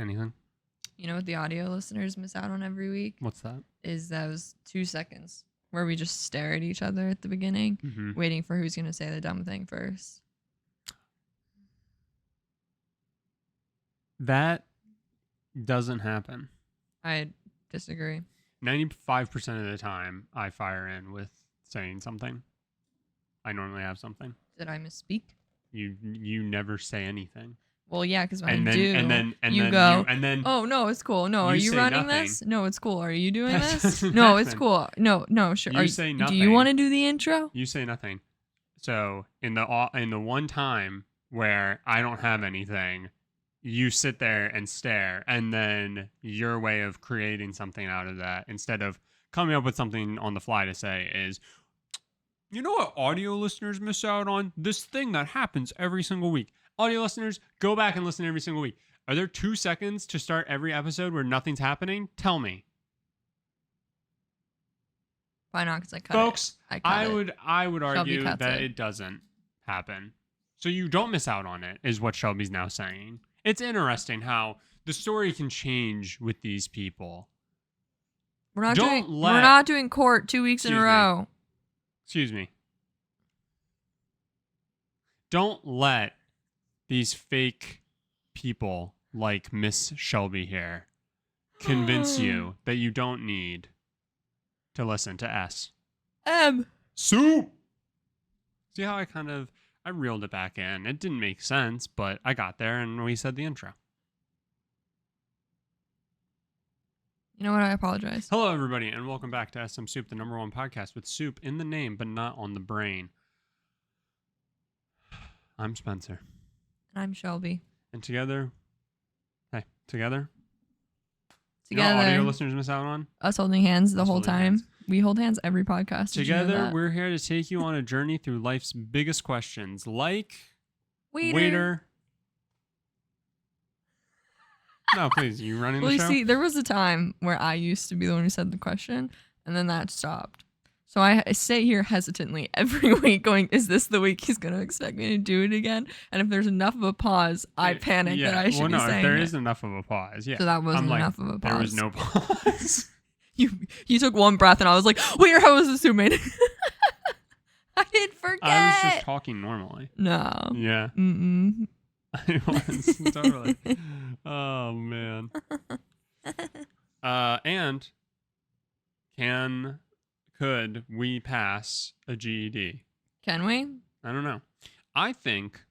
Anything? You know what the audio listeners miss out on every week? What's that? Is those 2 seconds where we just stare at each other at the beginning, waiting for who's going to say the dumb thing first. That doesn't happen. I disagree. 95% of the time, I fire in with saying something. I normally have something. Did I misspeak? You never say anything. Well, yeah, because when and I then, do, and you then go, oh no, it's cool. No, are you running nothing. this? No, it's cool. Are you doing That this? doesn't No, it's happen. cool. No, sure. You say nothing. Do you want to do the intro? You say nothing. So in the one time where I don't have anything, you sit there and stare, and then your way of creating something out of that, instead of coming up with something on the fly to say, is, you know what audio listeners miss out on? This thing that happens every single week. Audio listeners, go back and listen every single week. Are there 2 seconds to start every episode where nothing's happening? Tell me. Why not? Because I cut Folks, it. I would argue cuts that it. it doesn't happen. So you don't miss out on it, is what Shelby's now saying. It's interesting how the story can change with these people. We're not doing court 2 weeks in a row. Excuse me. Don't let these fake people like Miss Shelby here convince you that you don't need to listen to SMSoup. See how I reeled it back in. It didn't make sense, but I got there and we said the intro. You know what? I apologize. Hello, everybody, and welcome back to SMSoup, the #1 podcast with soup in the name, but not on the brain. I'm Spencer. And I'm Shelby. And together. You know Together. what audio listeners miss out on? Us holding hands the Us whole holding time. hands. We hold hands every podcast. Did you know Together, that? we're here to take you on a journey through life's biggest questions, like... Waiter. No, please, you running Well, the you show? see, there was a time where I used to be the one who said the question, and then that stopped. So I sit here hesitantly every week going, is this the week he's going to expect me to do it again? And if there's enough of a pause, I panic that I should be saying if there it. is enough of a pause, yeah. So that wasn't enough of a pause. There was no pause. You took one breath, and I was like, wait, how was this made? I didn't forget. I was just talking normally. No. Yeah. Mm-mm. I was, totally. Oh, man. And could we pass a GED? Can we? I don't know. I think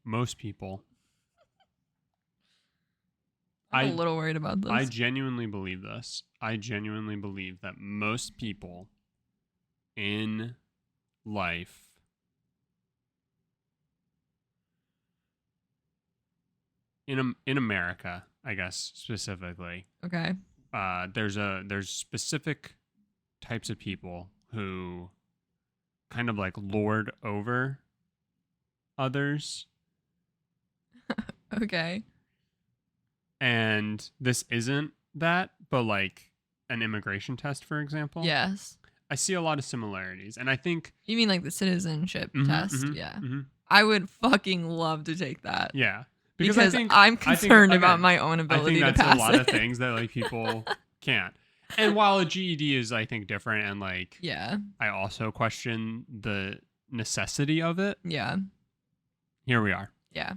most people... I'm a little worried about this. I genuinely believe this. I genuinely believe that most people in life in America, I guess specifically, Okay. there's specific types of people who kind of like lord over others. Okay. And this isn't that, but like an immigration test, for example. Yes. I see a lot of similarities. And I think... You mean like the citizenship test? Yeah. Mm-hmm. I would fucking love to take that. Yeah. Because I'm concerned about my own ability to pass it. I think that's a lot of things that like people can't. And while a GED is, I think, different and like... Yeah. I also question the necessity of it. Yeah. Here we are. Yeah.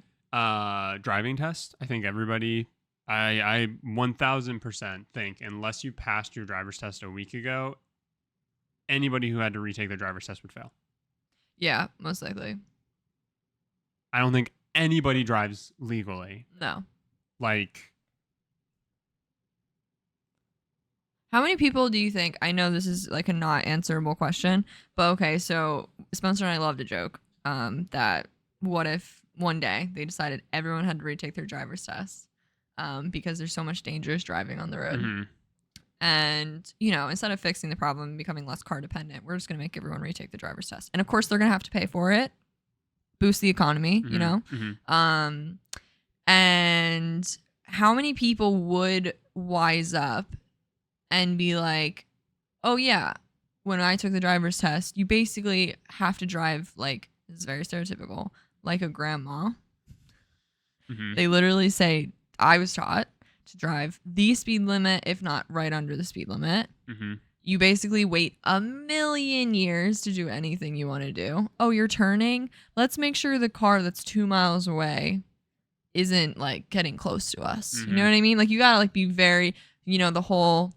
Driving test. I think everybody... I 1000% think unless you passed your driver's test a week ago, anybody who had to retake their driver's test would fail. Yeah, most likely. I don't think anybody drives legally. No. Like, how many people do you think, I know this is like a not answerable question, but okay, so Spencer and I love to joke that what if one day they decided everyone had to retake their driver's test because there's so much dangerous driving on the road. mm-hmm. And, you know, instead of fixing the problem and becoming less car dependent, we're just going to make everyone retake the driver's test. And of course, they're going to have to pay for it, boost the economy, Mm-hmm. you know? Mm-hmm. And how many people would wise up and be like, oh, yeah, when I took the driver's test, you basically have to drive like, this is very stereotypical, like a grandma. Mm-hmm. They literally say, I was taught to drive the speed limit, if not right under the speed limit. Mm-hmm. You basically wait a million years to do anything you want to do. Oh, you're turning? Let's make sure the car that's 2 miles away isn't like getting close to us. Mm-hmm. You know what I mean? Like you gotta like be very, the whole,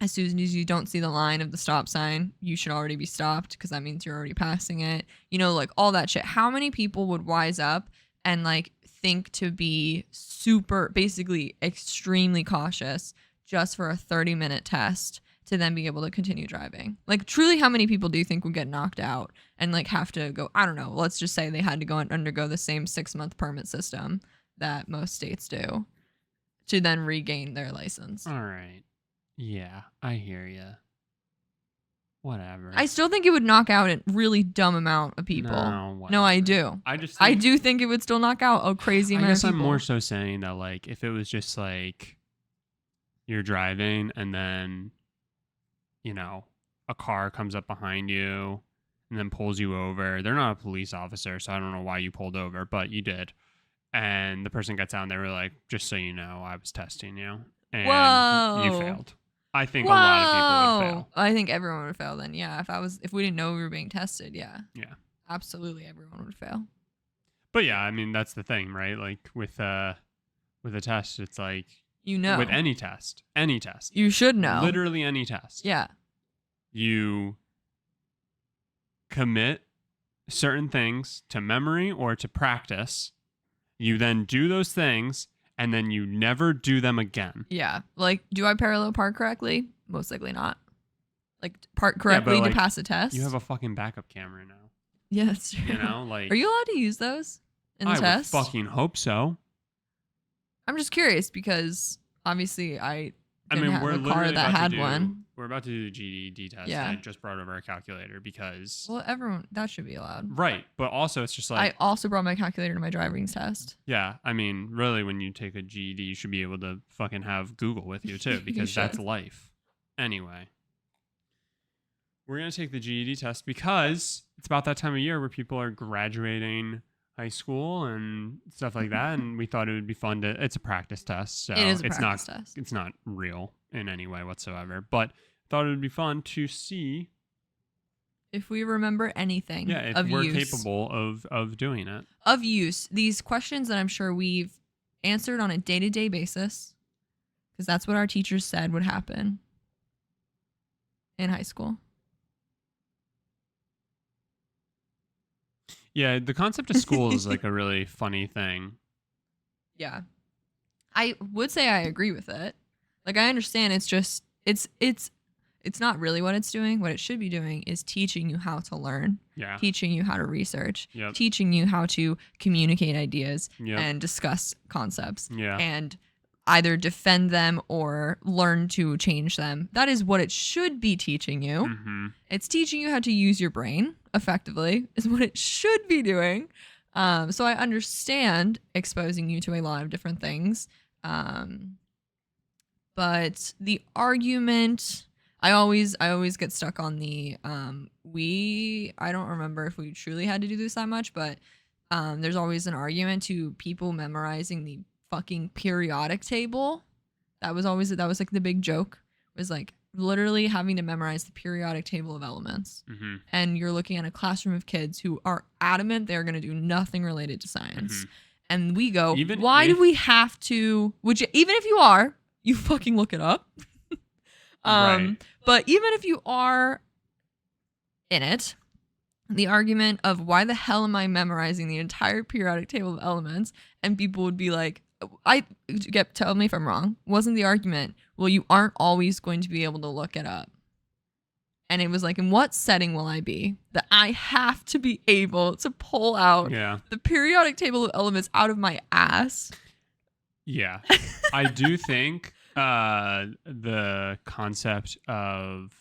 as soon as you don't see the line of the stop sign, you should already be stopped because that means you're already passing it. Like all that shit. How many people would wise up and like think to be super, basically extremely cautious just for a 30-minute test to then be able to continue driving? Like truly, how many people do you think would get knocked out and like have to go, I don't know, let's just say they had to go and undergo the same 6-month permit system that most states do to then regain their license? All right. Yeah, I hear you. Whatever. I still think it would knock out a really dumb amount of people. No, I do. I do think it would still knock out a crazy amount of people. I guess I'm more so saying that, like, if it was just like you're driving and then, a car comes up behind you and then pulls you over. They're not a police officer, so I don't know why you pulled over, but you did. And the person gets out and they were like, just so you know, I was testing you. And you failed. I think a lot of people would fail. I think everyone would fail then. Yeah. If we didn't know we were being tested, yeah. Yeah. Absolutely everyone would fail. But yeah, I mean, that's the thing, right? Like with a test, it's like, with any test, you should know. Literally any test. Yeah. You commit certain things to memory or to practice. You then do those things, and then you never do them again. Yeah. Like, do I parallel park correctly? Most likely not. Like, park correctly to pass a test? You have a fucking backup camera now. Yeah, that's true. Like... Are you allowed to use those in the test? I would fucking hope so. I'm just curious because, obviously, I didn't have a car that had one. We're about to do the GED test. Yeah. I just brought over a calculator because... Well, that should be allowed. Right. But also, it's just like... I also brought my calculator to my driving test. Yeah. I mean, really, when you take a GED, you should be able to fucking have Google with you, too, because that's life. Anyway. We're going to take the GED test because it's about that time of year where people are graduating high school and stuff like that, and we thought it would be fun to... It's a practice test, so it is a practice test. It's not real in any way whatsoever, but thought it would be fun to see if we remember anything. Yeah, if we're capable of doing it. Of use. These questions that I'm sure we've answered on a day-to-day basis, because that's what our teachers said would happen in high school. Yeah, the concept of school is like a really funny thing. Yeah. I would say I agree with it. Like, I understand it's just, it's not really what it's doing. What it should be doing is teaching you how to learn, teaching you how to research, teaching you how to communicate ideas and discuss concepts and either defend them or learn to change them. That is what it should be teaching you. Mm-hmm. It's teaching you how to use your brain effectively is what it should be doing. So I understand exposing you to a lot of different things. But the argument, I always get stuck on the I don't remember if we truly had to do this that much, but there's always an argument to people memorizing the fucking periodic table. That was like the big joke, was like literally having to memorize the periodic table of elements. Mm-hmm. And you're looking at a classroom of kids who are adamant they're going to do nothing related to science. Mm-hmm. And we go, why do we have to, even if you are, you fucking look it up. Right. But even if you are in it, the argument of why the hell am I memorizing the entire periodic table of elements? And people would be like, tell me if I'm wrong. Wasn't the argument, well, you aren't always going to be able to look it up. And it was like, in what setting will I be that I have to be able to pull out the periodic table of elements out of my ass? Yeah. I do think the concept of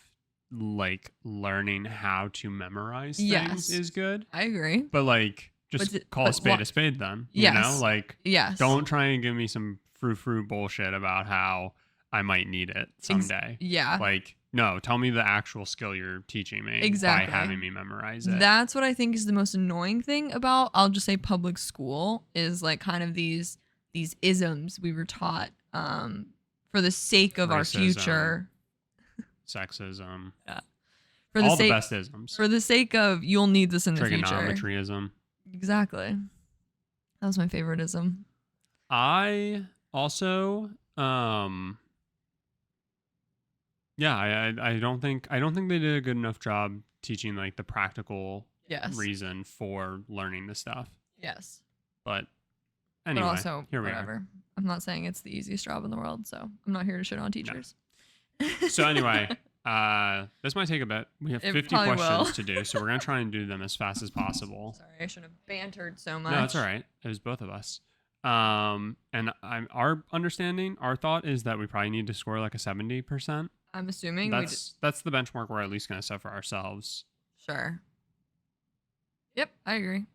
like learning how to memorize things is good. I agree. But like, just call a spade then. You know? Like, don't try and give me some frou-frou bullshit about how I might need it someday. Like, no, tell me the actual skill you're teaching me by having me memorize it. That's what I think is the most annoying thing about, I'll just say, public school, is like kind of these these isms we were taught for the sake of our Racism. future. Sexism. Yeah. All the best isms. For the sake of you'll need this in the future. Trigonometryism. Exactly. That was my favorite ism. I also I don't think they did a good enough job teaching like the practical reason for learning this stuff. Yes. But anyway, but also, here we whatever. are. I'm not saying it's the easiest job in the world, so I'm not here to shit on teachers. No. So anyway, this might take a bit. We have 50 questions to do, so we're gonna try and do them as fast as possible. Sorry, I should have bantered so much. No, that's all right. It was both of us. And our understanding, our thought is that we probably need to score like a 70%. I'm assuming that's the benchmark we're at least gonna set for ourselves. Sure. Yep, I agree.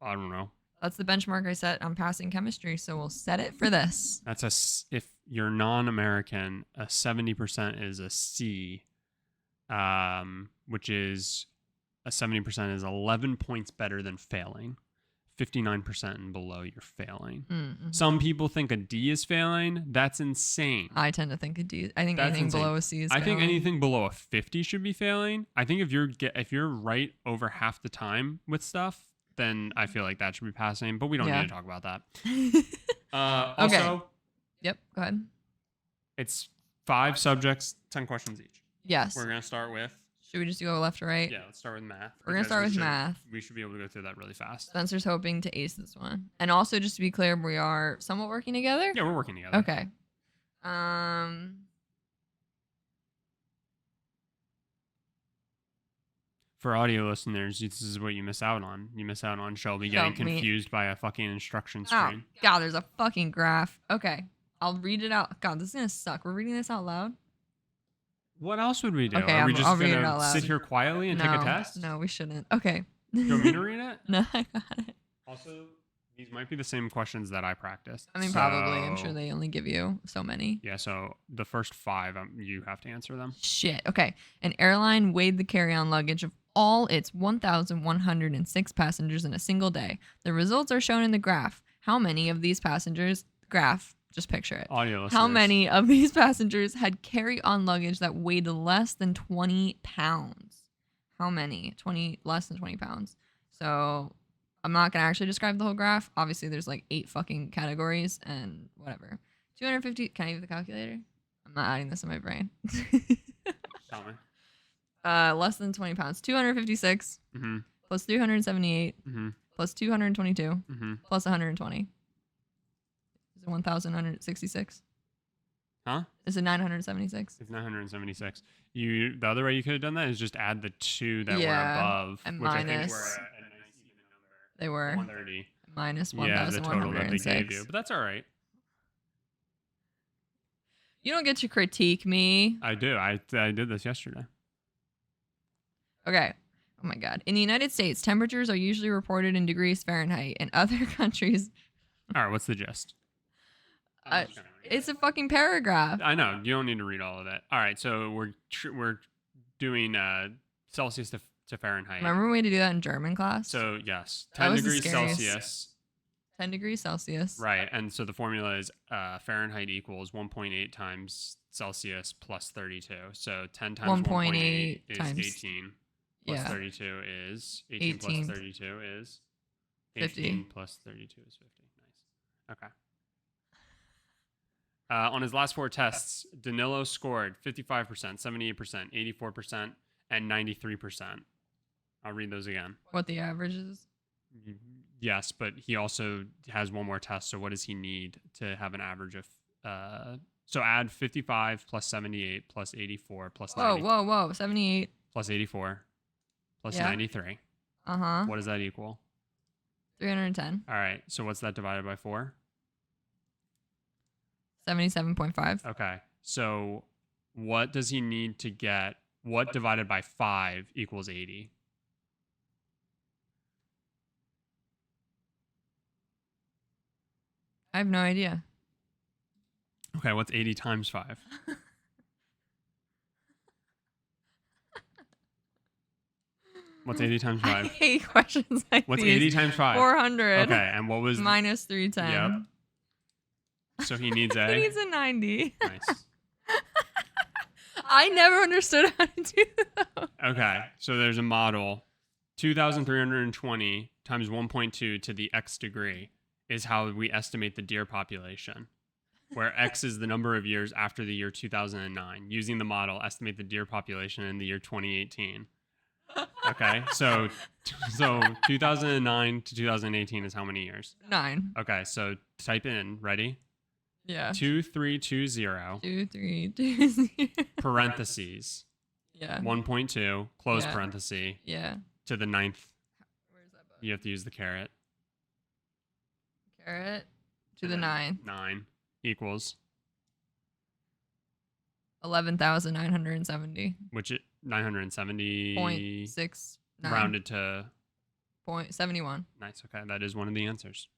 I don't know. That's the benchmark I set. I'm passing chemistry, so we'll set it for this. If you're non-American, a 70% is a C, which is a 70% is 11 points better than failing. 59% and below, you're failing. Mm-hmm. Some people think a D is failing. That's insane. I tend to think a D. I think anything below a C is failing. I think anything below a 50 should be failing. I think if you're right over half the time with stuff, then I feel like that should be passing. But we don't need to talk about that. Also, okay. Yep. Go ahead. It's 5 subjects, 10 questions each. Yes. We're gonna start with. Should we just go left to right? Yeah, let's start with math. We're going to start with math. We should be able to go through that really fast. Spencer's hoping to ace this one. And also, just to be clear, we are somewhat working together? Yeah, we're working together. Okay. For audio listeners, this is what you miss out on. You miss out on Shelby getting confused by a fucking instruction screen. Oh, God, there's a fucking graph. Okay. I'll read it out. God, this is going to suck. We're reading this out loud? What else would we do? Okay, Are we just going to sit here quietly and take a test? No, we shouldn't. Okay. Do you want me to read it? No, I got it. Also, these might be the same questions that I practiced. I mean, probably. I'm sure they only give you so many. Yeah, so the first 5, you have to answer them. Shit. Okay. An airline weighed the carry-on luggage of all its 1,106 passengers in a single day. The results are shown in the graph. How many of these passengers... Graph. Just picture it. Audio listeners. How many of these passengers had carry-on luggage that weighed less than 20 pounds? How many? Less than 20 pounds. So I'm not going to actually describe the whole graph. Obviously, there's like 8 fucking categories and whatever. 250. Can I use the calculator? I'm not adding this in my brain. Tell me. Less than 20 pounds. 256 plus 378 plus 222 plus 120. Is it 1,166? Huh? Is it 976? It's 976. The other way you could have done that is just add the 2 that were above, and which minus, I think were a nice even number. They were 130. Minus 1,106. Yeah, the total that they gave you, but that's all right. You don't get to critique me. I do. I did this yesterday. Okay. Oh my God. In the United States, temperatures are usually reported in degrees Fahrenheit. In other countries. All right. What's the gist? It's a fucking paragraph. I know. You don't need to read all of that. All right. So we're doing Celsius to Fahrenheit. Remember when we had to do that in German class? So yes, 10 degrees Celsius. 10 degrees Celsius. Right. And so the formula is Fahrenheit equals 1.8 times Celsius plus 32. So 10 times 1.8 is times 18. Plus 32 is 18 plus 32 is 50. 18 plus 32 is 50. Nice. Okay. On his last 4 tests, Danilo scored 55%, 78%, 84%, and 93%. I'll read those again. What the average is? Yes, but he also has one more test. So what does he need to have an average of? So add 55 plus 78 plus 84 plus 90. Whoa. 78. Plus 84 plus 93. What does that equal? 310. All right. So what's that divided by 4? 77.5. Okay. So what does he need to get? What divided by 5 equals 80? I have no idea. Okay. What's 80 times 5? What's 80 times 5? I hate questions like What's these. 80 times 5? 400. Okay. And what was... Minus 310. Yep. So he needs A. He needs a 90. Nice. I never understood how to do that. Okay, so there's a model. 2,320 times 1.2 to the x degree is how we estimate the deer population, where x is the number of years after the year 2009. Using the model, estimate the deer population in the year 2018. Okay, so 2009 to 2018 is how many years? 9. Okay, so type in, ready? Yeah. 2320 2, 3, 2, 0. parentheses Yeah. 1.2 close Yeah. parenthesis Yeah. to the 9th. Where's that button? You have to use the caret. Caret to the And then 9. 9 equals 11,970. which it 970 .69. rounded to .71. nice. Okay, that is one of the answers.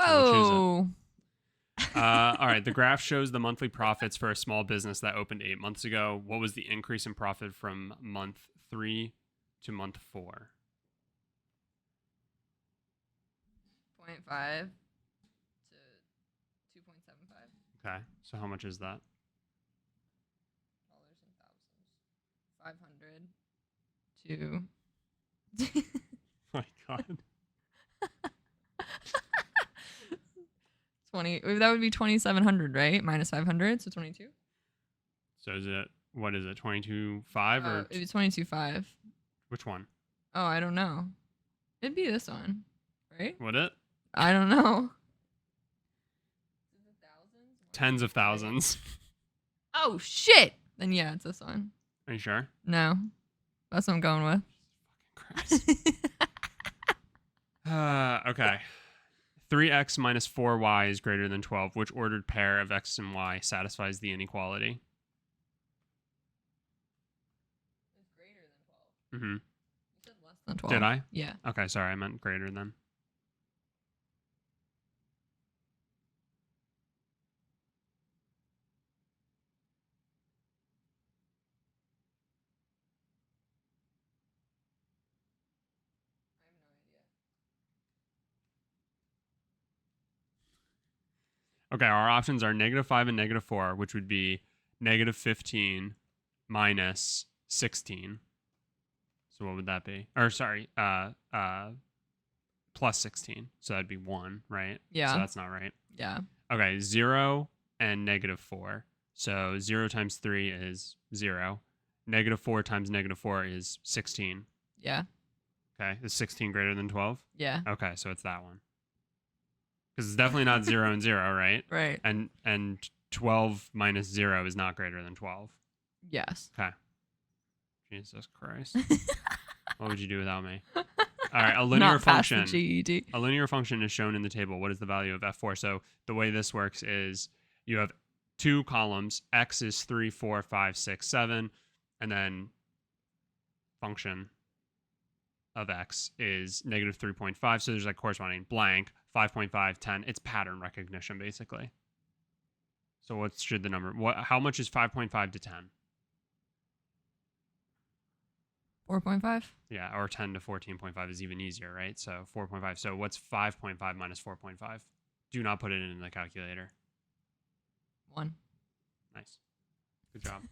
So we'll choose it. Whoa. All right, the graph shows the monthly profits for a small business that opened 8 months ago. What was the increase in profit from month 3 to month 4? 0.5 to 2.75. Okay, so how much is that? Dollars and thousands. 500 to Oh my God. 20. That would be 2,700, right? Minus 500, so 22. So is it, what is it, 22.5 or It was 22.5. which one? Oh, I don't know. It'd be this one, right? Would it? I don't know. Tens of thousands. Oh shit! Then yeah, it's this one. Are you sure? No, that's what I'm going with. Christ. Okay. 3x minus 4y is greater than 12. Which ordered pair of x and y satisfies the inequality? It's greater than 12. Mm-hmm. You said less than 12. Did I? Yeah. Okay, sorry, I meant greater than. I have no idea. Okay, our options are -5 and -4, which would be -15 minus 16. So what would that be? Or sorry, plus 16. So that'd be 1, right? Yeah. So that's not right. Yeah. Okay, 0 and -4. So 0 times 3 is 0. -4 times -4 is 16. Yeah. Okay, is 16 greater than 12? Yeah. Okay, so it's that one. Because it's definitely not 0 and 0, right? Right. And 12 minus 0 is not greater than 12. Yes. Okay. Jesus Christ. What would you do without me? All right, a linear Not past the function. GED. A linear function is shown in the table. What is the value of f4? So the way this works is you have 2 columns. X is 3, 4, 5, 6, 7. And then function of x is -3.5. So there's like corresponding blank, 5.5, 10. It's pattern recognition, basically. So what should the number... How much is 5.5 to 10? 4.5. Yeah, or 10 to 14.5 is even easier, right? So 4.5. So what's 5.5 minus 4.5? Do not put it in the calculator. 1. Nice. Good job.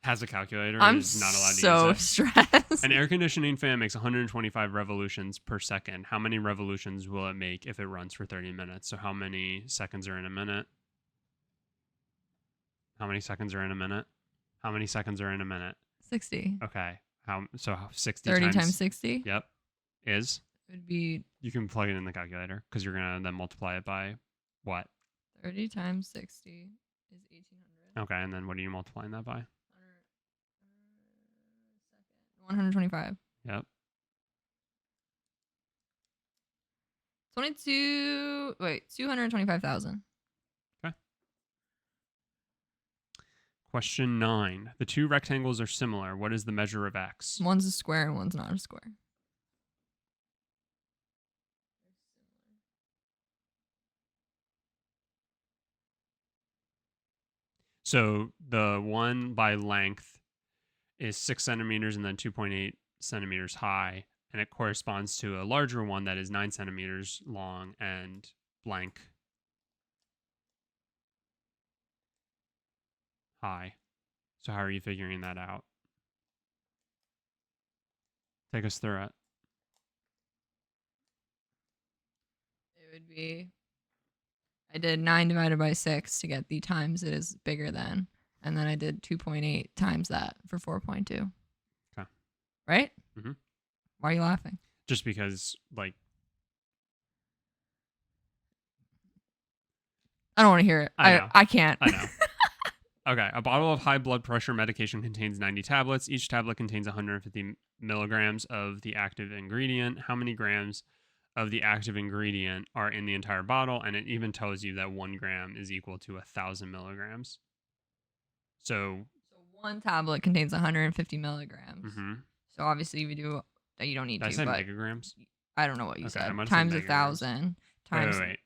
Has a calculator I'm and is not allowed to so use it. stressed. An air conditioning fan makes 125 revolutions per second. How many revolutions will it make if it runs for 30 minutes? So how many seconds are in a minute? How many seconds are in a minute? How many seconds are in a minute? 60. Okay. So 60 30 times 60. Yep. Is? It would be You can plug it in the calculator because you're going to then multiply it by what? 30 times 60 is 1,800. Okay, and then what are you multiplying that by? 125. Yep. 225,000. Okay. Question 9. The two rectangles are similar. What is the measure of x? One's a square and one's not a square. So the one by length is 6 centimeters and then 2.8 centimeters high, and it corresponds to a larger one that is 9 centimeters long and blank high. So how are you figuring that out? Take us through it. It would be, I did 9 divided by 6 to get the times it is bigger than. And then I did 2.8 times that for 4.2. Okay. Right? Mm-hmm. Why are you laughing? Just because, like... I don't want to hear it. I know. I can't. I know. Okay. A bottle of high blood pressure medication contains 90 tablets. Each tablet contains 150 milligrams of the active ingredient. How many grams of the active ingredient are in the entire bottle? And it even tells you that 1 gram is equal to 1,000 milligrams. So 1 tablet contains 150 milligrams. Mm-hmm. So obviously you do that. You don't need Did I to. say But megagrams? I don't know what you Okay, I said. might have Times said 1,000 times. Wait.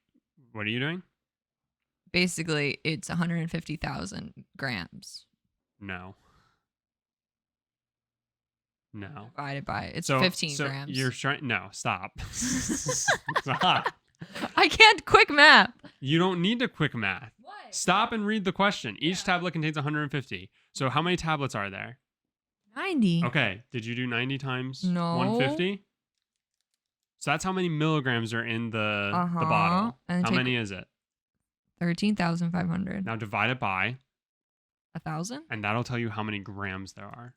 What are you doing? Basically, it's 150,000 grams. No. Divided by it's 15 grams. You're trying. No, stop. Stop. I can't quick math. You don't need to quick math. What? Stop and read the question. Each tablet contains 150. So how many tablets are there? 90. Okay. Did you do 90 times No. 150? So that's how many milligrams are in the bottle. And how many is it? 13,500. Now divide it by 1,000? and that'll tell you how many grams there are.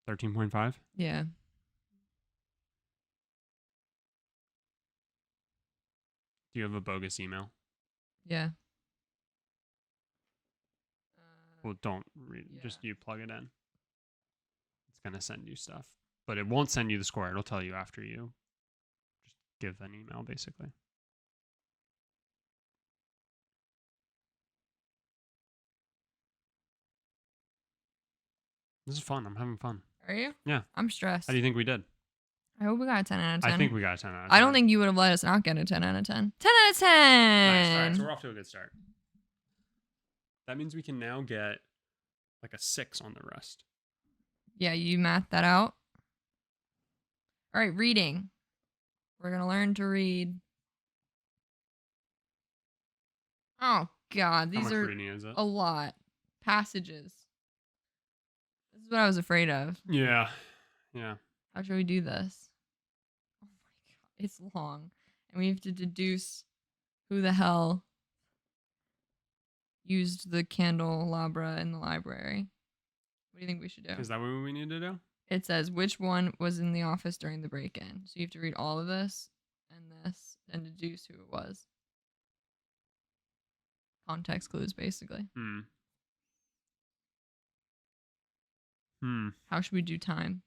13.5? Yeah. Do you have a bogus email? Yeah. Well, don't read. Yeah. Just you plug it in. It's going to send you stuff. But it won't send you the score. It'll tell you after you just give an email, basically. This is fun. I'm having fun. Are you? Yeah. I'm stressed. How do you think we did? I hope we got a 10 out of 10. I think we got a 10 out of 10. I don't think you would have let us not get a 10 out of 10. 10 out of 10! Nice. All right, so we're off to a good start. That means we can now get like a 6 on the rest. Yeah, you math that out. All right, reading. We're going to learn to read. Oh, God. These How much are reading is it? a lot. Passages. This is what I was afraid of. Yeah. Yeah. How should we do this? Oh, my God. It's long. And we have to deduce who the hell used the candelabra in the library. What do you think we should do? Is that what we need to do? It says which one was in the office during the break-in. So you have to read all of this and deduce who it was. Context clues, basically. How should we do time?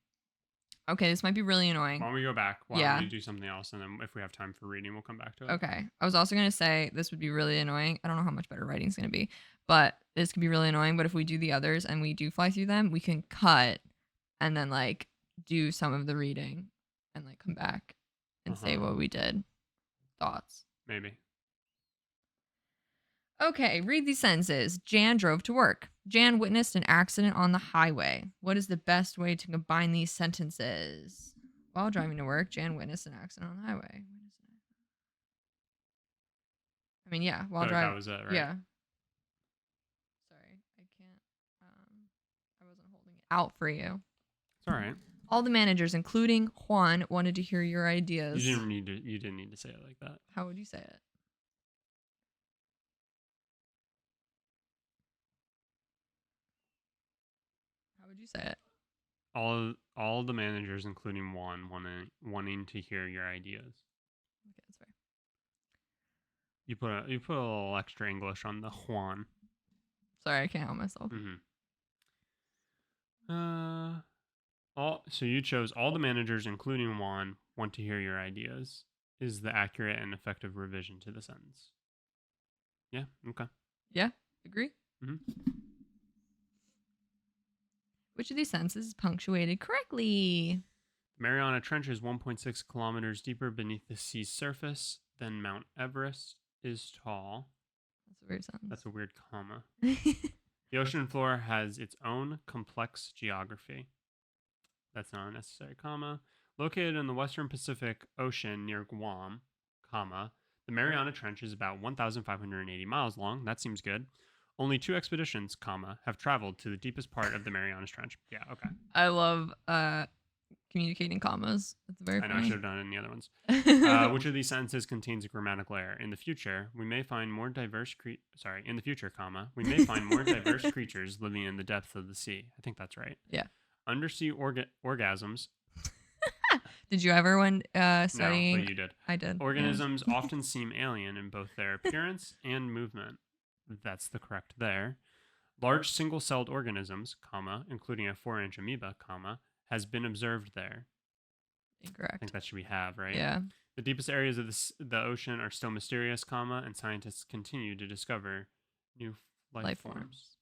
Okay, this might be really annoying. Why don't we go back? Why don't we do something else? And then if we have time for reading, we'll come back to it. Okay. I was also going to say this would be really annoying. I don't know how much better writing's going to be, but this could be really annoying. But if we do the others and we do fly through them, we can cut and then like do some of the reading and like come back and say what we did. Thoughts? Maybe. Okay, read these sentences. Jan drove to work. Jan witnessed an accident on the highway. What is the best way to combine these sentences? While driving to work, Jan witnessed an accident on the highway. I mean, yeah, while driving. That was it, right? Yeah. Sorry, I can't. I wasn't holding it out for you. It's all right. All the managers, including Juan, wanted to hear your ideas. You didn't need to say it like that. How would you say it? How would you say it? All the managers, including Juan, wanting to hear your ideas. Okay, that's fair. You put a little extra English on the Juan. Sorry, I can't help myself. So you chose all the managers, including Juan, want to hear your ideas. Is the accurate and effective revision to the sentence? Yeah. Okay. Yeah. Agree. Which of these sentences is punctuated correctly? Mariana Trench is 1.6 kilometers deeper beneath the sea's surface than Mount Everest is tall. That's a weird sentence. That's a weird comma. The ocean floor has its own complex geography. That's not a necessary comma. Located in the western Pacific Ocean near Guam, comma, the Mariana Trench is about 1,580 miles long. That seems good. Only 2 expeditions, have traveled to the deepest part of the Marianas Trench. Yeah, okay. I love communicating commas. It's very I know I funny. should have done it in the other ones. Which of these sentences contains a grammatical error? In the future, we may find more diverse in the future, we may find more diverse creatures living in the depths of the sea. I think that's right. Yeah. Undersea orgasms. Did you ever when studying? No, but you did. I did. Organisms often seem alien in both their appearance and movement. That's the correct there. Large single-celled organisms, including a 4-inch amoeba, has been observed there. I Incorrect. think that should be have, right? Yeah. The deepest areas of the ocean are still mysterious, and scientists continue to discover new life forms.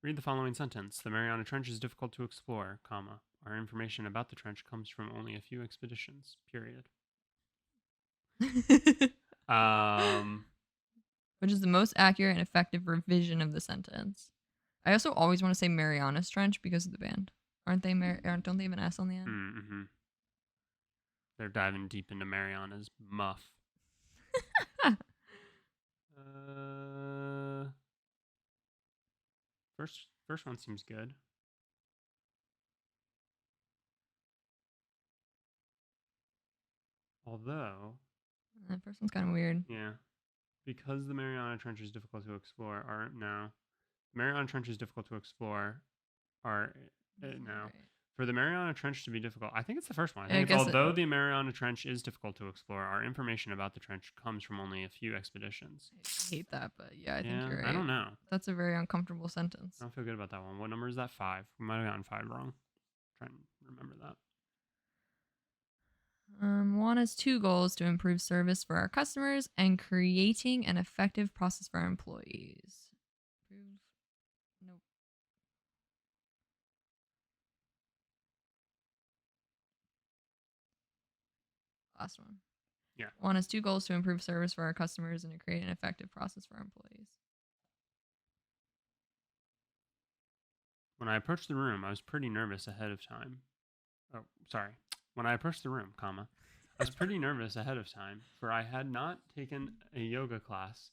Read the following sentence. The Mariana Trench is difficult to explore, Our information about the trench comes from only a few expeditions, period. Which is the most accurate and effective revision of the sentence. I also always want to say Marianas Trench because of the band. Don't they have an S on the end? Mm-hmm. They're diving deep into Mariana's muff. First one seems good. Although that first one's kind of weird. Yeah. Because the Mariana Trench is difficult to explore, Mariana Trench is difficult to explore, no. Right. For the Mariana Trench to be difficult, I think it's the first one. I think although the Mariana Trench is difficult to explore, our information about the trench comes from only a few expeditions. I hate that, but yeah, I think you're right. I don't know. That's a very uncomfortable sentence. I don't feel good about that one. What number is that? 5. We might have gotten 5 wrong. I'm trying to remember that. One has 2 goals: to improve service for our customers and creating an effective process for our employees. Nope. Last one. Yeah. One has 2 goals: to improve service for our customers and to create an effective process for our employees. When I approached the room, I was pretty nervous ahead of time. Oh, sorry. When I approached the room, I was pretty nervous ahead of time, for I had not taken a yoga class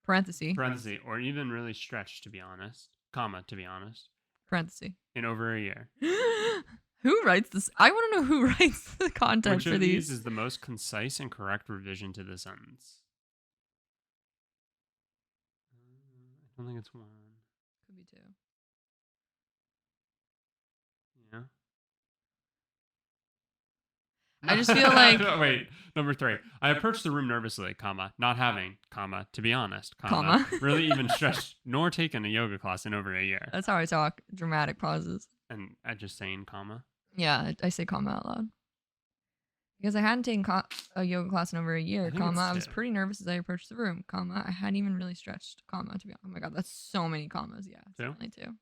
parenthesis, or even really stretched, to be honest, parenthesis, in over a year. Who writes this? I want to know who writes the content Which for of these. These is the most concise and correct revision to the sentence? I don't think it's 1. Could be 2. Yeah. I just feel like... Wait, number 3. I approached the room nervously, not having, to be honest, really even stretched, nor taken a yoga class in over a year. That's how I talk. Dramatic pauses. And I just saying, Yeah, I say comma out loud. Because I hadn't taken a yoga class in over a year, I was pretty nervous as I approached the room, I hadn't even really stretched, to be honest. Oh my god, that's so many commas. Yeah, it's only 2.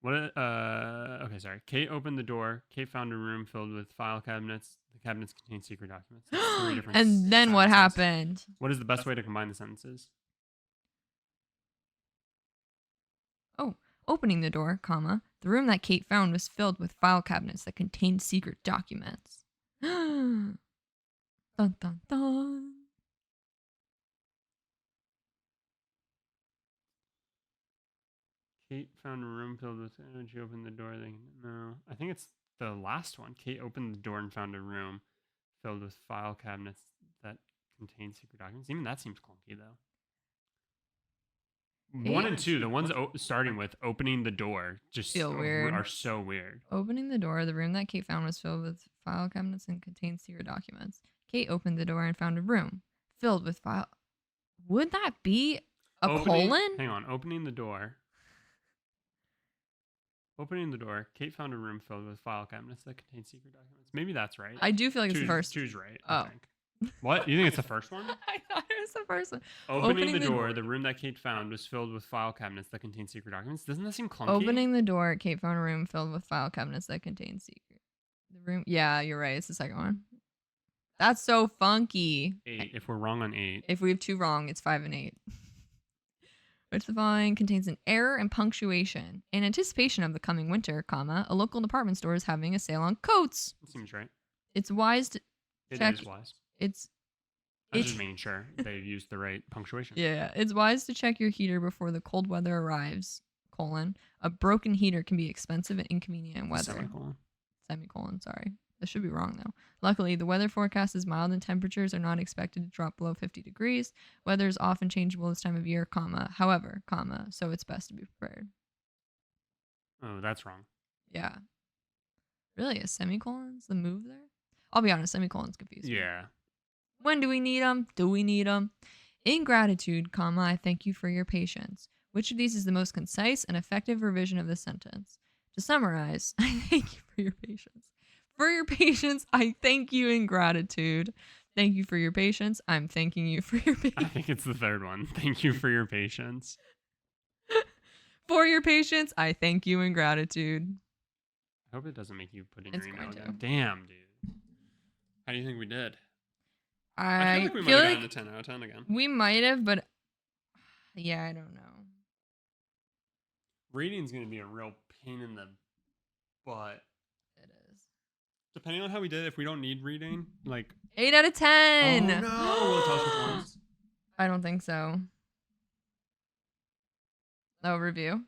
Okay, sorry. Kate opened the door. Kate found a room filled with file cabinets. The cabinets contained secret documents. That's 3 different and then sentences. What happened? What is the best way to combine the sentences? Oh, opening the door, the room that Kate found was filled with file cabinets that contained secret documents. Dun dun dun. Kate found a room filled with... she opened the door. No, I think it's the last one. Kate opened the door and found a room filled with file cabinets that contained secret documents. Even that seems clunky, though. 1 and 2, the ones starting with opening the door, just feel weird. Are so weird. Opening the door, the room that Kate found was filled with file cabinets and contained secret documents. Kate opened the door and found a room filled with file... Would that be a colon? Hang on. Opening the door, Kate found a room filled with file cabinets that contained secret documents. Maybe that's right. I do feel like it's the first. 2's right, I think. What? You think it's the first one? I thought it was the first one. Opening the door, the room that Kate found was filled with file cabinets that contained secret documents. Doesn't that seem clunky? Opening the door, Kate found a room filled with file cabinets that contained secret. The room. Yeah, you're right. It's the second one. That's so funky. 8. If we're wrong on 8. If we have 2 wrong, it's 5 and 8. Which the following contains an error in punctuation. In anticipation of the coming winter, a local department store is having a sale on coats. That seems right. It's wise to It check. is wise. It's I was it's just making sure they used the right punctuation. yeah. It's wise to check your heater before the cold weather arrives. Colon. A broken heater can be expensive and inconvenient in weather. Semicolon. Semicolon. Sorry, this should be wrong though. Luckily, the weather forecast is mild and temperatures are not expected to drop below 50 degrees. Weather is often changeable this time of year, comma. However, comma. So it's best to be prepared. Oh, that's wrong. Yeah. Really, a semicolon's the move there? I'll be honest, semicolons confuse me. Yeah. When do we need them? Do we need them? In gratitude, comma, I thank you for your patience. Which of these is the most concise and effective revision of this sentence? To summarize, I thank you for your patience. For your patience, I thank you in gratitude. Thank you for your patience. I'm thanking you for your I patience. think it's the third one. Thank you for your patience. For your patience, I thank you in gratitude. I hope it doesn't make you put in It's your email going again. to. Damn, dude. How do you think we did? I feel like we might feel have like gotten a 10 out of 10 again. we might have, but yeah, I don't know. Reading's going to be a real pain in the butt. It is. Depending on how we did, if we don't need reading, like... 8 out of 10. Oh, no. Will it tell us which ones? I don't think so. No review.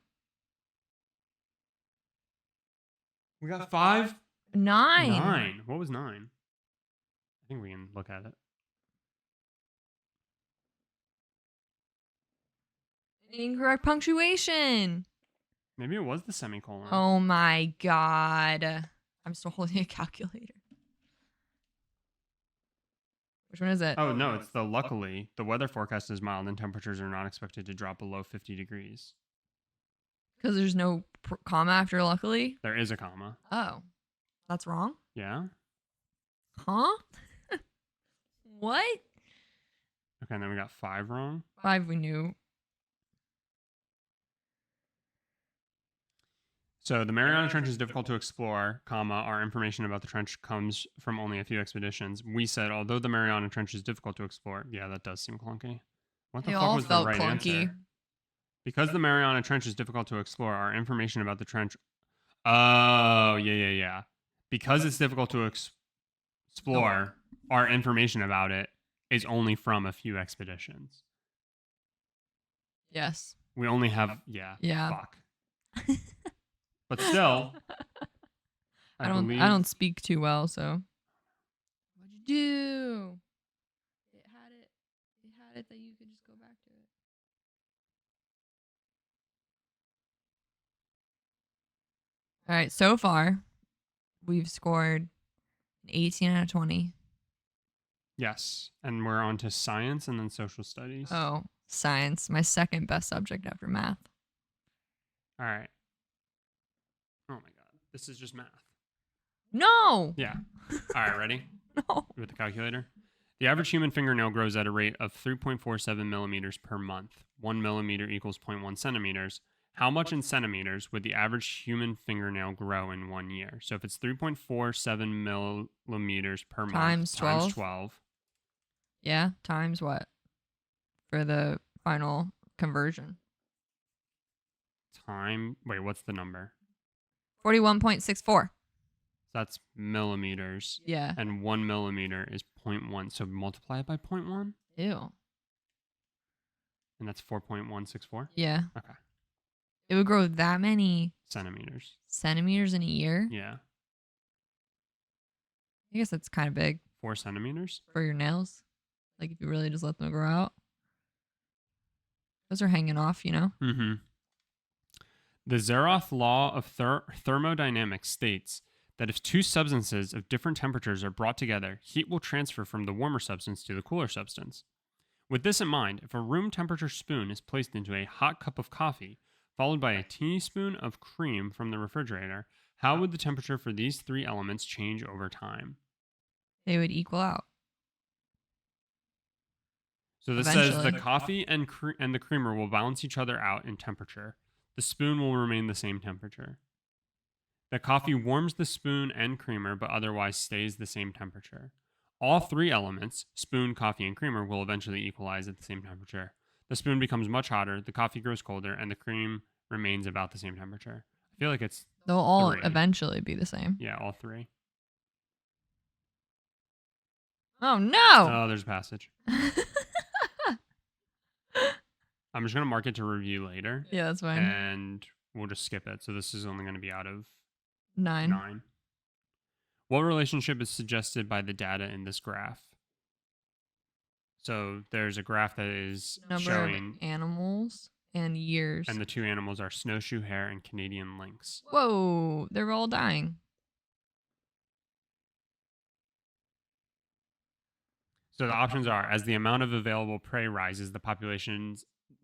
We got 5? 9. 9. What was 9? I think we can look at it. Incorrect punctuation. Maybe it was the semicolon. Oh my god. I'm still holding a calculator. Which one is it? Oh, no, it's the luckily. The weather forecast is mild and temperatures are not expected to drop below 50 degrees. Because there's no comma after luckily? There is a comma. Oh. That's wrong? Yeah? Huh? What? Okay, and then we got 5 wrong. 5 we knew. So the Mariana Trench is difficult to explore, comma, our information about the trench comes from only a few expeditions. We said, although the Mariana Trench is difficult to explore. Yeah, that does seem clunky. What the They fuck all was the felt right clunky. answer? Because the Mariana Trench is difficult to explore, our information about the trench... Oh, yeah. Because it's difficult to explore, our information about it is only from a few expeditions. Yes. We only have... Yeah. Yeah. Fuck. But still... I don't speak too well, so. What'd you do? It had it that you could just go back to it. All right, so far we've scored an 18 out of 20. Yes. And we're on to science and then social studies. Oh, science, my second best subject after math. All right. Oh my God. This is just math. No. Yeah. All right. Ready? No. With the calculator. The average human fingernail grows at a rate of 3.47 millimeters per month. 1 millimeter equals 0.1 centimeters. How much in centimeters would the average human fingernail grow in 1 year? So if it's 3.47 millimeters per month Times 12? times 12. Yeah, times what? For the final conversion. Wait, what's the number? 41.64. That's millimeters. Yeah. And 1 millimeter is 0.1. So multiply it by 0.1. Ew. And that's 4.164. Yeah. Okay. It would grow that many Centimeters. centimeters in a year. Yeah. I guess that's kind of big 4 centimeters. for your nails. Like if you really just let them grow out. Those are hanging off, you know? Mm-hmm. The Zeroth law of thermodynamics states that if two substances of different temperatures are brought together, heat will transfer from the warmer substance to the cooler substance. With this in mind, if a room temperature spoon is placed into a hot cup of coffee, followed by a teaspoon of cream from the refrigerator, how would the temperature for these 3 elements change over time? They would equal out. So this says the Eventually. coffee and the creamer will balance each other out in temperature. The spoon will remain the same temperature. The coffee warms the spoon and creamer, but otherwise stays the same temperature. All 3 elements, spoon, coffee, and creamer, will eventually equalize at the same temperature. The spoon becomes much hotter, the coffee grows colder, and the cream remains about the same temperature. I feel like it's They'll all 3. eventually be the same. Yeah, all 3. Oh no. Oh, there's a passage. I'm just going to mark it to review later. Yeah, that's fine. And we'll just skip it. So this is only going to be out of 9. 9. What relationship is suggested by the data in this graph? So there's a graph that is Number showing of animals and years. and the 2 animals are snowshoe hare and Canadian lynx. Whoa, they're all dying. So the options are: as the amount of available prey rises, the population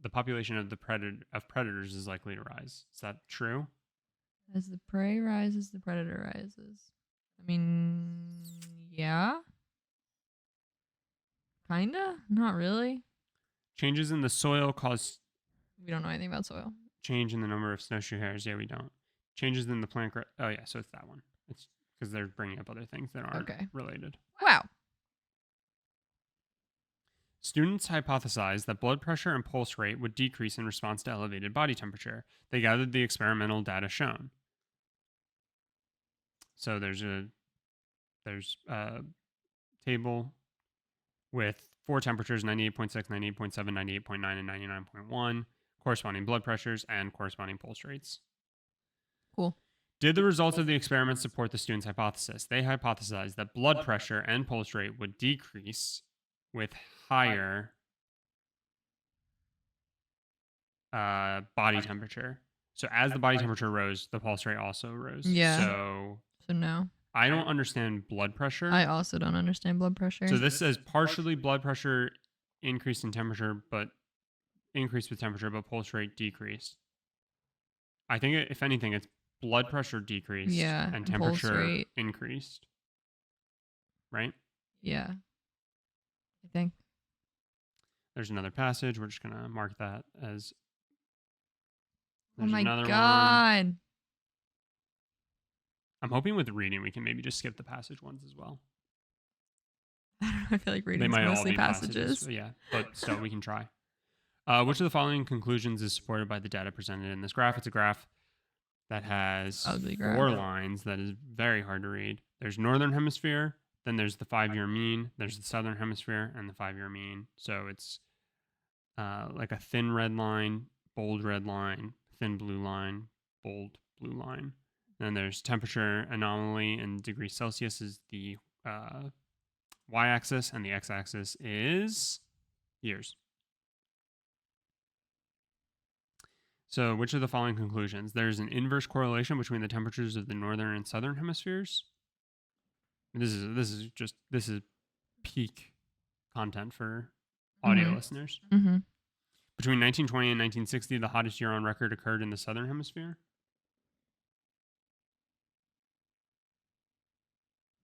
of the predators is likely to rise. Is that true? As the prey rises, the predator rises. I mean, yeah. Kinda? Not really. Changes in the soil cause We don't know anything about soil. change in the number of snowshoe hares. Yeah, we don't. Changes in the plant growth. Oh yeah, so it's that one. It's because they're bringing up other things that aren't related. Wow. Students hypothesized that blood pressure and pulse rate would decrease in response to elevated body temperature. They gathered the experimental data shown. So there's a table with 4 temperatures: 98.6, 98.7, 98.9, and 99.1, corresponding blood pressures and corresponding pulse rates. Cool. Did the results of the experiment support the students' hypothesis? They hypothesized that blood pressure and pulse rate would decrease with higher body temperature. So as the body temperature rose, the pulse rate also rose. Yeah. So no. I don't understand blood pressure. I also don't understand blood pressure. So this says partially blood pressure increased in temperature, but increased with temperature, but pulse rate decreased. I think if anything, it's blood pressure decreased and temperature increased. Right? Yeah. I think. There's another passage. We're just going to mark that as. There's another God. One. I'm hoping with reading we can maybe just skip the passage ones as well. I don't know. I feel like reading is mostly passages. Yeah, but still, we can try. Which of the following conclusions is supported by the data presented in this graph? It's a graph that has 4 lines that is very hard to read. There's northern hemisphere, then there's the 5-year mean, there's the southern hemisphere, and the 5-year mean. So it's like a thin red line, bold red line, thin blue line, bold blue line. Then there's temperature anomaly in degrees Celsius is the y-axis, and the x-axis is years. So which of the following conclusions? There's an inverse correlation between the temperatures of the northern and southern hemispheres. This is peak content for audio listeners. Mm-hmm. Between 1920 and 1960, the hottest year on record occurred in the southern hemisphere.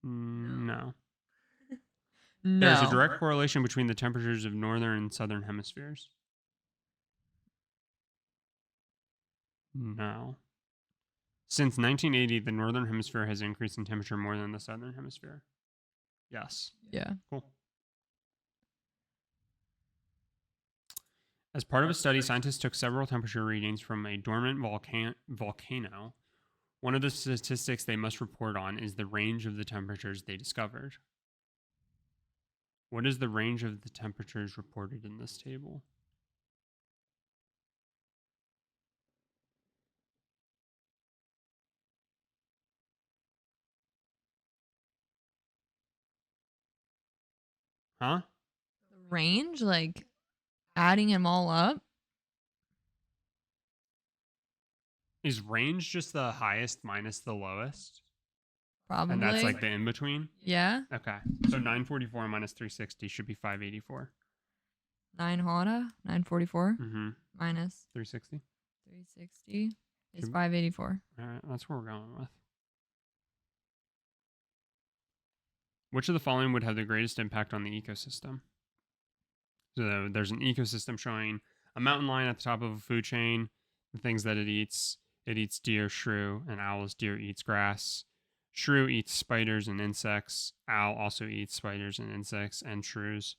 No. There's a direct correlation between the temperatures of northern and southern hemispheres. No. Since 1980, the northern hemisphere has increased in temperature more than the southern hemisphere. Yes. Yeah. Cool. As part of a study, scientists took several temperature readings from a dormant volcano. One of the statistics they must report on is the range of the temperatures they discovered. What is the range of the temperatures reported in this table? Huh? Range? Like adding them all up? Is range just the highest minus the lowest? Probably. And that's like the in between? Yeah. Okay. So 944 minus 360 should be 584. 9 hotta, 944 minus 360. 360 is 584. All right, that's where we're going with. Which of the following would have the greatest impact on the ecosystem? So there's an ecosystem showing a mountain lion at the top of a food chain, the things that it eats. It eats deer, shrew, and owls. Deer eats grass. Shrew eats spiders and insects. Owl also eats spiders and insects and shrews.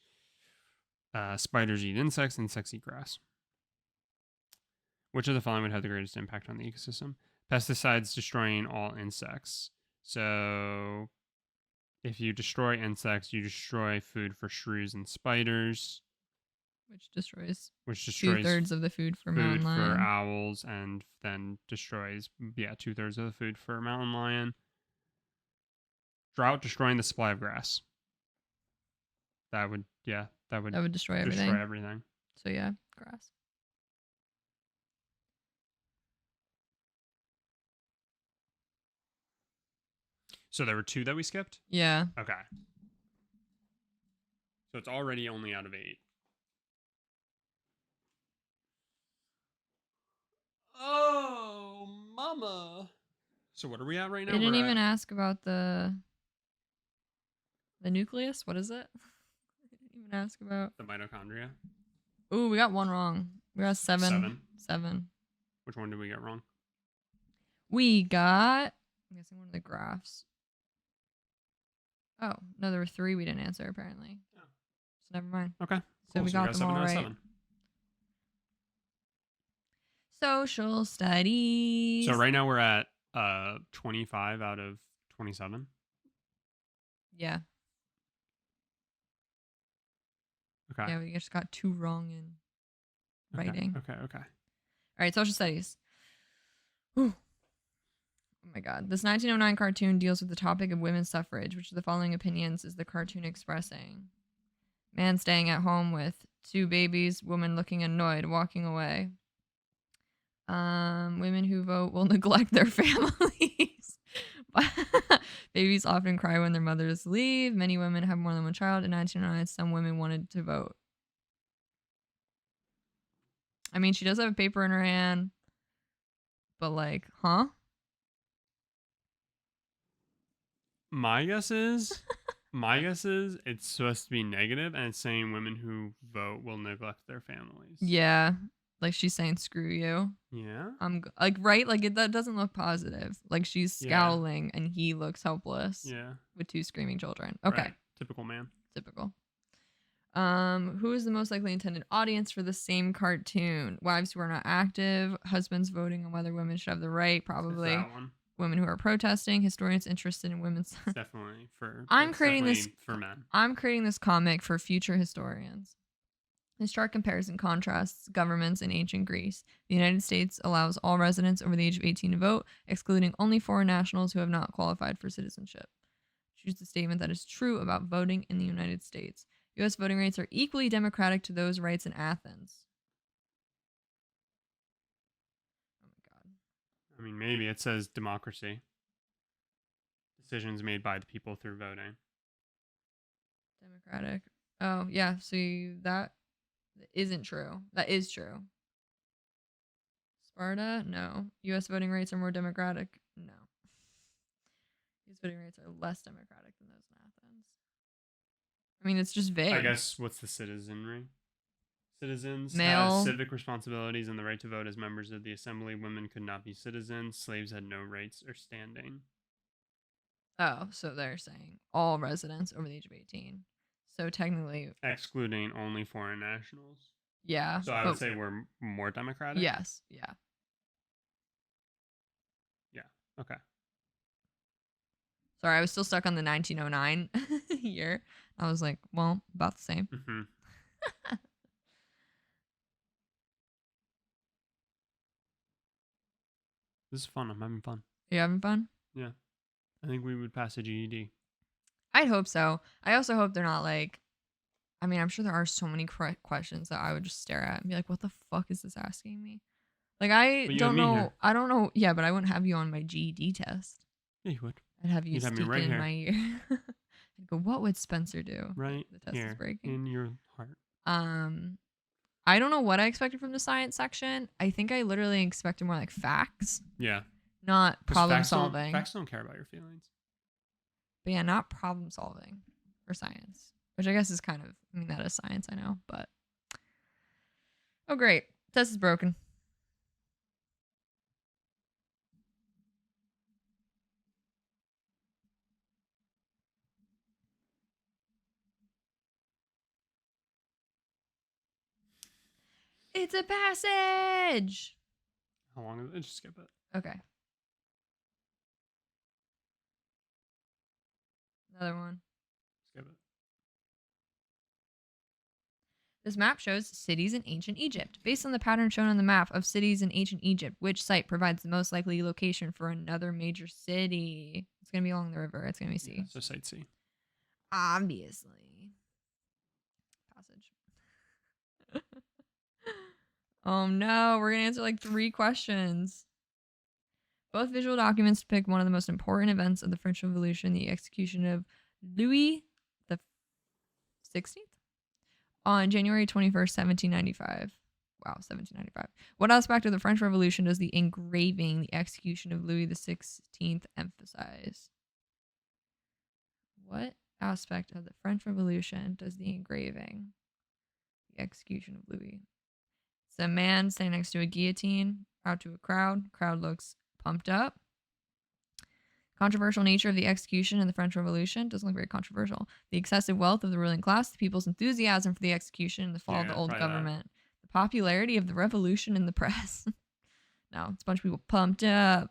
Spiders eat insects. Insects eat grass. Which of the following would have the greatest impact on the ecosystem? Pesticides destroying all insects. So If you destroy insects, you destroy food for shrews and spiders, Which destroys which destroys 2/3 of the food for mountain food for lion. owls, and then destroys 2/3 of the food for mountain lion. Drought destroying the supply of grass. That would That would destroy destroy everything. everything. So yeah, grass. So there were 2 that we skipped? Yeah. Okay. So it's already only out of 8. Oh, mama. So what are we at right now? They didn't even ask about the nucleus. What is it? They didn't even ask about the mitochondria. Ooh, we got one wrong. We got 7. 7. Which one did we get wrong? We got, I'm guessing one of the graphs. Oh, no, there were 3 we didn't answer apparently. Oh. So never mind. Okay. So Cool. we got them all right. 7. Social studies. So right now we're at 25 out of 27. Yeah. Okay. Yeah, we just got 2 wrong in writing. Okay. All right, social studies. Whew. Oh my god. This 1909 cartoon deals with the topic of women's suffrage, which of the following opinions is the cartoon expressing? Man staying at home with 2 babies, woman looking annoyed, walking away. Women who vote will neglect their families. Babies often cry when their mothers leave. Many women have more than one child. In 1909, some women wanted to vote. I mean, she does have a paper in her hand, but like, huh? My guess is it's supposed to be negative, and it's saying women who vote will neglect their families. Yeah, like she's saying screw you. Yeah. Like right, like that doesn't look positive. Like she's scowling and he looks helpless. Yeah. With 2 screaming children. Okay. Right. Typical man. Typical. Who is the most likely intended audience for the same cartoon? Wives who are not active, husbands voting on whether women should have the right, probably. It's that one. Women who are protesting, historians interested in women's. It's definitely for. I'm creating definitely this for men. I'm creating this comic for future historians. This chart compares and contrasts governments in ancient Greece. The United States allows all residents over the age of 18 to vote, excluding only foreign nationals who have not qualified for citizenship. Choose the statement that is true about voting in the United States. U.S. voting rights are equally democratic to those rights in Athens. Oh my god. I mean, maybe it says democracy. Decisions made by the people through voting. Democratic. Oh, yeah. See, that isn't true. That is true. Sparta? No. U.S. voting rights are more democratic? No. U.S. voting rights are less democratic than those in Athens. I mean, it's just vague. I guess, what's the citizenry? Citizens Male. had civic responsibilities and the right to vote as members of the assembly. Women could not be citizens. Slaves had no rights or standing. Oh, so they're saying all residents over the age of 18. So technically, excluding only foreign nationals. Yeah. So I would say we're more democratic. Yes. Yeah. Yeah. Okay. Sorry, I was still stuck on the 1909 year. I was like, well, about the same. Mm-hmm. This is fun. I'm having fun. Are you having fun? Yeah. I think we would pass a GED. I'd hope so. I also hope they're not like, I mean, I'm sure there are so many questions that I would just stare at and be like, what the fuck is this asking me? Like, I don't know. Here. I don't know. Yeah, but I wouldn't have you on my GED test. Yeah, you would. I'd have you stick right in my ear. I'd go, what would Spencer do? Right the test here, is breaking. in your heart. I don't know what I expected from the science section. I think I literally expected more like facts. Yeah. Not problem solving. Facts don't care about your feelings. But yeah, not problem solving for science. Which I guess is kind of, I mean, that is science, I know, but. Oh, great. Test is broken. It's a passage! How long is it? Just skip it. Okay. Another one. Skip it. This map shows cities in ancient Egypt. Based on the pattern shown on the map of cities in ancient Egypt, which site provides the most likely location for another major city? It's going to be along the river. It's going to be C. Yeah, so site C. Obviously. Passage. Oh no, we're going to answer like 3 questions. Both visual documents depict one of the most important events of the French Revolution, the execution of Louis the 16th on January 21st, 1795. Wow, 1795. What aspect of the French Revolution does the engraving, the execution of Louis the 16th emphasize? What aspect of the French Revolution does the engraving, the execution of Louis? It's a man standing next to a guillotine, out to a crowd. Crowd looks pumped up. Controversial nature of the execution in the French Revolution doesn't look very controversial. The excessive wealth of the ruling class, the people's enthusiasm for the execution, and the fall of the old government. The popularity of the revolution in the press. No, it's a bunch of people pumped up.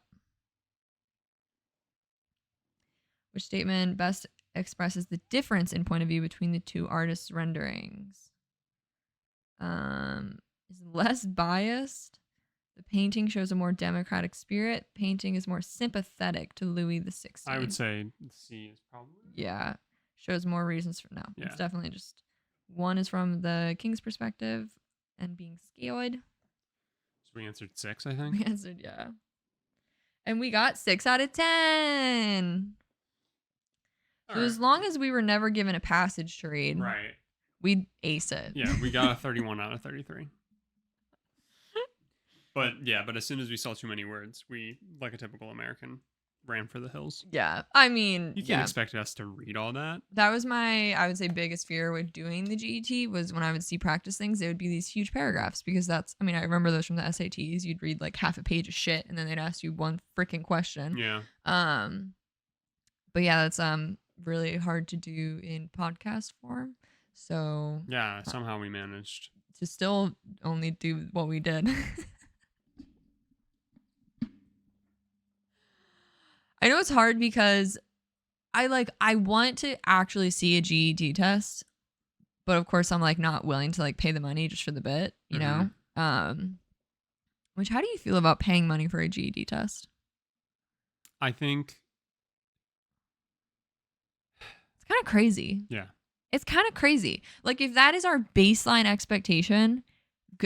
Which statement best expresses the difference in point of view between the 2 artists' renderings? Is less biased. The painting shows a more democratic spirit. Painting is more sympathetic to Louis the 16th. I would say C is probably. Yeah. Shows more reasons for no. Yeah. It's definitely just one is from the king's perspective and being scared. So we answered 6, I think. We answered, yeah. And we got 6 out of 10. So as long as we were never given a passage to read, right, we'd ace it. Yeah, we got a 31 out of 33. But as soon as we saw too many words, we, like a typical American, ran for the hills. Yeah. I mean, you can't expect us to read all that. That was my, I would say, biggest fear with doing the GET was when I would see practice things, it would be these huge paragraphs because that's, I mean, I remember those from the SATs. You'd read like half a page of shit and then they'd ask you one freaking question. Yeah. But yeah, that's really hard to do in podcast form. So yeah, somehow we managed to still only do what we did. I know it's hard because I want to actually see a GED test, but of course I'm like not willing to like pay the money just for the bit, you know? Which, how do you feel about paying money for a GED test? I think it's kind of crazy. Yeah. It's kind of crazy. Like if that is our baseline expectation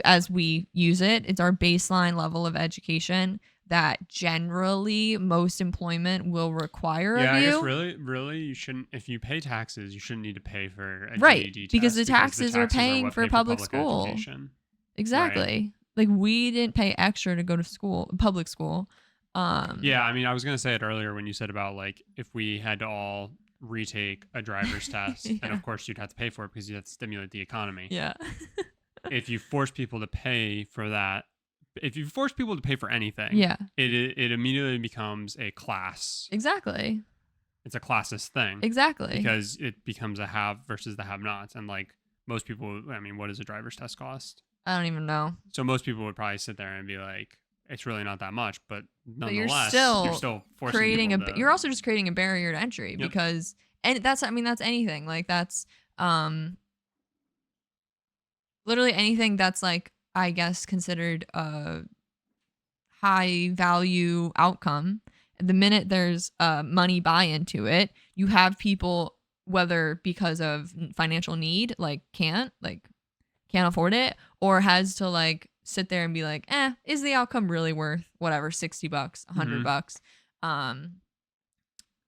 as we use it, it's our baseline level of education that generally most employment will require of you. I guess really you shouldn't, if you pay taxes, you shouldn't need to pay for a right, GED test because the taxes are paying for public school. Education. Exactly. Right. Like we didn't pay extra to go to school, public school. Yeah, I mean, I was going to say it earlier when you said about like if we had to all retake a driver's test, and of course you'd have to pay for it because you have to stimulate the economy. Yeah. If you force people to pay for that, if you force people to pay for anything, it immediately becomes a class. Exactly. It's a classist thing. Exactly. Because it becomes a have versus the have-nots. And like most people, I mean, what does a driver's test cost? I don't even know. So most people would probably sit there and be like, it's really not that much, but nonetheless, but you're still forcing creating people you're also just creating a barrier to entry because, and that's, I mean, that's anything. Like that's literally anything that's like, I guess, considered a high value outcome. The minute there's money buy into it, you have people, whether because of financial need, like can't afford it, or has to like sit there and be like, is the outcome really worth whatever, $60, $100?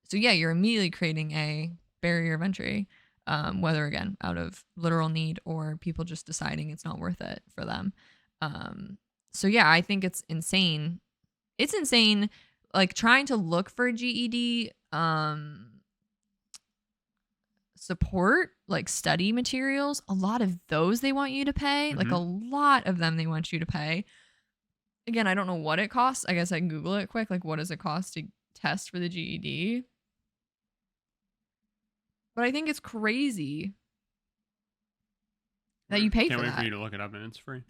So yeah, you're immediately creating a barrier of entry. Whether again out of literal need or people just deciding it's not worth it for them. So yeah, I think it's insane. It's insane, like trying to look for GED support, like study materials. A lot of those they want you to pay. Like a lot of them they want you to pay. Again, I don't know what it costs. I guess I can Google it quick. Like, what does it cost to test for the GED? But I think it's crazy that you pay for that. Can't wait for you to look it up, and it's free.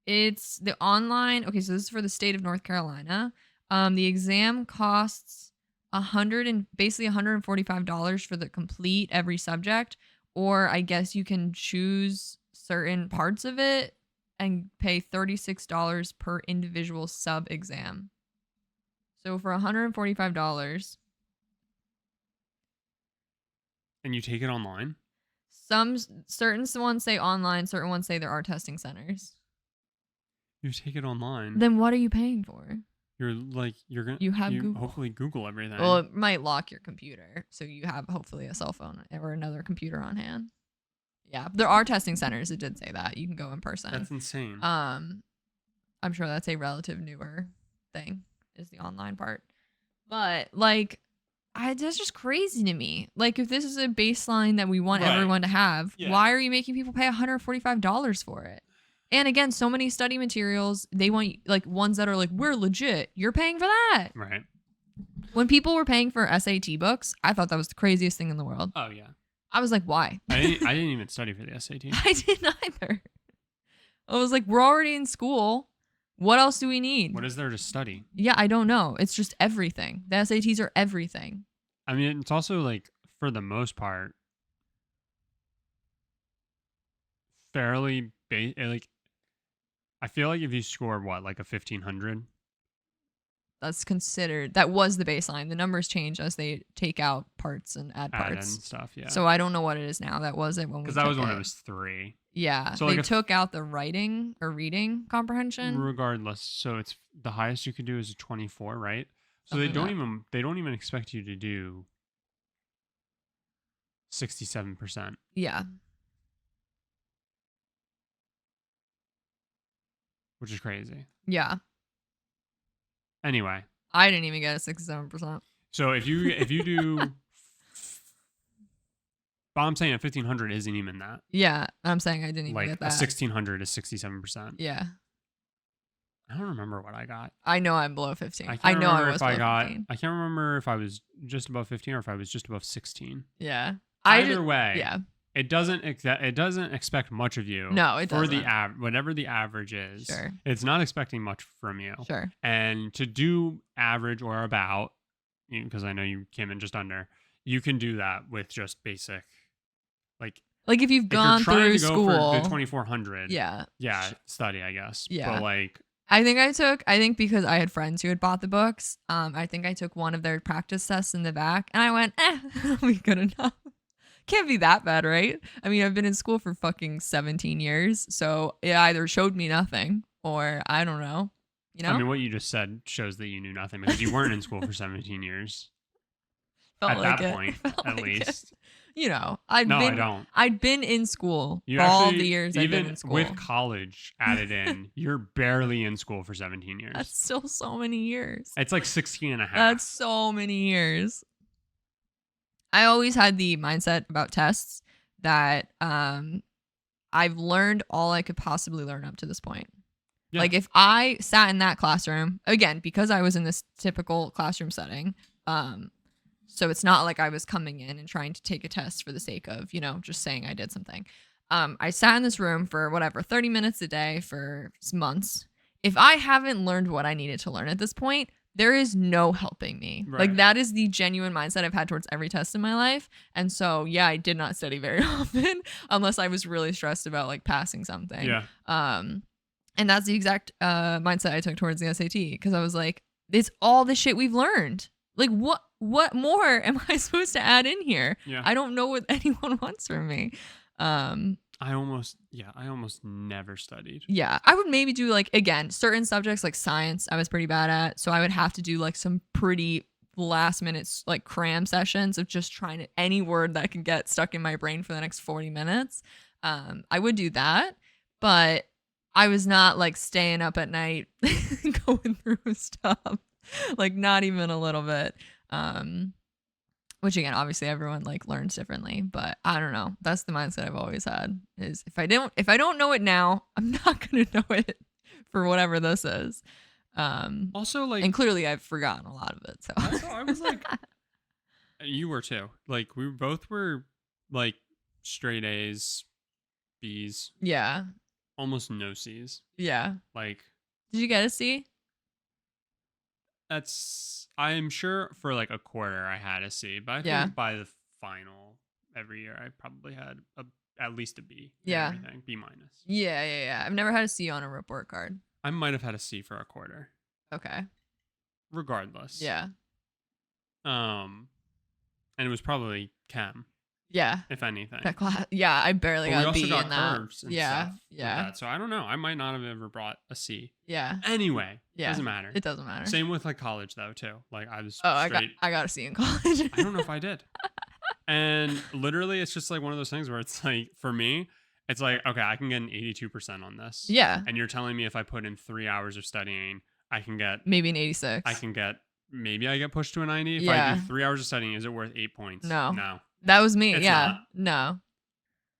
It's the online. Okay, so this is for the state of North Carolina. The exam costs basically $145 for the complete every subject, or I guess you can choose certain parts of it and pay $36 per individual sub exam. So for $145, And you take it online? some certain ones say online, certain ones say there are testing centers. You take it online. Then what are you paying for? You're gonna You have Google. hopefully Google everything. Well, it might lock your computer, so you have hopefully a cell phone or another computer on hand. Yeah, there are testing centers. It did say that you can go in person. That's insane. I'm sure that's a relative newer thing, is the online part. But like, that's just crazy to me. Like, if this is a baseline that we want Right. everyone to have, Yeah. why are you making people pay $145 for it? And again, so many study materials, they want like ones that are like, we're legit. You're paying for that. Right. When people were paying for SAT books, I thought that was the craziest thing in the world. Oh yeah. I was like, why? I didn't even study for the SAT. I didn't either. I was like, we're already in school. What else do we need? What is there to study? Yeah, I don't know. It's just everything. The SATs are everything. I mean, it's also like, for the most part, fairly like. I feel like if you score like a 1500, That was the baseline. The numbers change as they take out parts and add add in parts. stuff, yeah. So I don't know what it is now. That was it when we Because that was took when it. it was 3. Yeah. So they like took out the writing or reading comprehension. Regardless, so it's the highest you could do is a 24, right? So Something they like don't even expect you to do 67%. Yeah. Which is crazy. Yeah. Anyway, I didn't even get a 67%. so if you do, but I'm saying a 1500 isn't even that. Yeah. I'm saying I didn't even Like get a that. 1600 is 67%. Yeah. I don't remember what I got. I know I'm below 15. I I can't know I remember was if I below got. 15. I can't remember if I was just above 15 or if I was just above 16. Yeah. Either way, Yeah. it doesn't expect much of you. No, it for the doesn't. whatever the average is. Sure. It's not expecting much from you. Sure. And to do average or about, because I know you came in just under, you can do that with just basic, like if you've gone if you're trying through to go school. for the 2400. Yeah. Study, I guess. Yeah. But like, I think because I had friends who had bought the books, I think I took one of their practice tests in the back and I went, that'll be good enough. Can't be that bad, right? I mean, I've been in school for fucking 17 years, so it either showed me nothing or I don't know. You know? I mean, what you just said shows that you knew nothing because you weren't in school for 17 years. At that point, at least. You know, I don't. I'd been in school You for all actually, the years I've been in school. With college added in, you're barely in school for 17 years. That's still so many years. It's like 16 and a half. That's so many years. I always had the mindset about tests that I've learned all I could possibly learn up to this point. Yeah. Like if I sat in that classroom, again, because I was in this typical classroom setting, so it's not like I was coming in and trying to take a test for the sake of, just saying I did something. I sat in this room for 30 minutes a day for months. If I haven't learned what I needed to learn at this point, there is no helping me. Right. Like that is the genuine mindset I've had towards every test in my life. And so, yeah, I did not study very often unless I was really stressed about like passing something. Yeah. And that's the exact mindset I took towards the SAT because I was like, it's all the shit we've learned. Like what more am I supposed to add in here? Yeah. I don't know what anyone wants from me. I almost never studied. Yeah. I would maybe do like, again, certain subjects like science, I was pretty bad at. So I would have to do like some pretty last minute like cram sessions of just trying to any word that can get stuck in my brain for the next 40 minutes. I would do that, but I was not like staying up at night going through stuff, like not even a little bit. Which again, obviously everyone like learns differently, but I don't know. That's the mindset I've always had is if I don't know it now, I'm not going to know it for whatever this is. Also like, and clearly I've forgotten a lot of it. So I was like, you were too. Like we both were like straight A's, B's. Yeah. Almost no C's. Yeah. Like, did you get a C? I'm sure for like a quarter I had a C, but I Yeah. think by the final every year I probably had at least a B. Yeah. And everything, B minus. Yeah. I've never had a C on a report card. I might have had a C for a quarter. Okay. Regardless. Yeah. And it was probably chem, Yeah. if anything. That class. Yeah, I barely But we got a also B got in that. curves and Yeah. stuff. Yeah. Like that. So I don't know. I might not have ever brought a C. Yeah. Anyway, Yeah. doesn't matter. It doesn't matter. Same with like college though too. Like I was I straight. got a C in college. I don't know if I did. And literally, it's just like one of those things where it's like, for me, it's like, okay, I can get an 82% on this. Yeah. And you're telling me if I put in 3 hours of studying, I can get Maybe an 86. Maybe I get pushed to a 90. If Yeah. I do 3 hours of studying, is it worth 8 points? No. No. That was me. It's Yeah. not. No.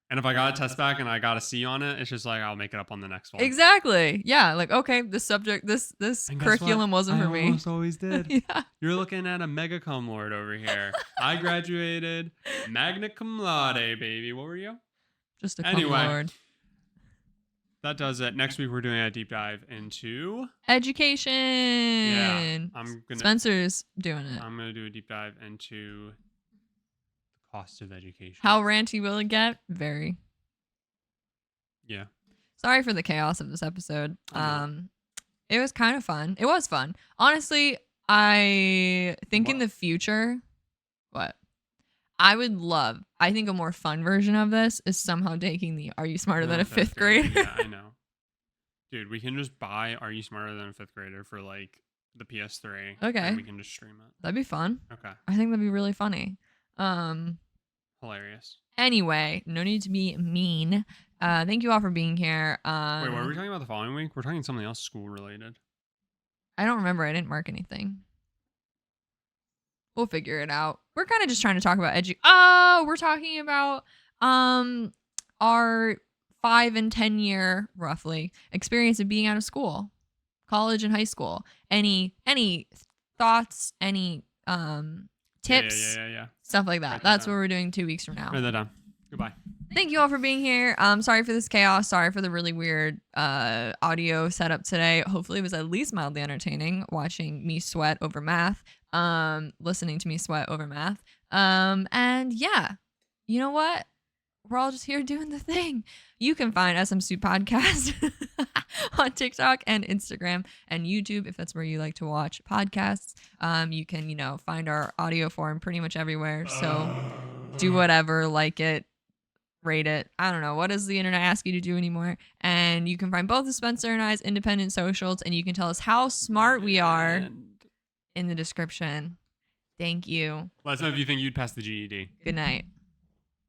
And if I got a test back and I got a C on it, it's just like, I'll make it up on the next one. Exactly. Yeah. Like, okay, this subject, this And guess curriculum what? wasn't for I me. almost always did. Yeah. You're looking at a mega cum lord over here. I graduated magna cum laude, baby. What were you? Just a Anyway. cum lord. That does it. Next week, we're doing a deep dive into Education. Spencer's doing it. I'm gonna do a deep dive into the cost of education. How ranty will it get? Very. Yeah. Sorry for the chaos of this episode. I know. It was kind of fun. It was fun. Honestly, I think in the future, what? I think a more fun version of this is somehow taking the Are You Smarter Than a Fifth Grader? Yeah, I know. Dude, we can just buy Are You Smarter Than a Fifth Grader for like the PS3. Okay. And we can just stream it. That'd be fun. Okay. I think that'd be really funny. Hilarious. Anyway, no need to be mean. Thank you all for being here. Wait, what are we talking about the following week? We're talking something else school related. I don't remember. I didn't mark anything. We'll figure it out. We're kind of just trying to talk about we're talking about our 5 and 10 year roughly experience of being out of school, college and high school. Any thoughts, any tips, Yeah. stuff like that. Write that That's down. what we're doing 2 weeks from now. Write that down. Goodbye. Thank you all for being here. Sorry for this chaos. Sorry for the really weird audio setup today. Hopefully it was at least mildly entertaining watching me sweat over math, listening to me sweat over math. And yeah, you know what? We're all just here doing the thing. You can find SMSoup Podcast on TikTok and Instagram and YouTube if that's where you like to watch podcasts. You can, find our audio form pretty much everywhere. So do whatever, like it, rate it. I don't know. What does the internet ask you to do anymore? And you can find both of Spencer and I's independent socials, and you can tell us how smart we are in the description. Thank you. Let us know if you think you'd pass the GED. Good night.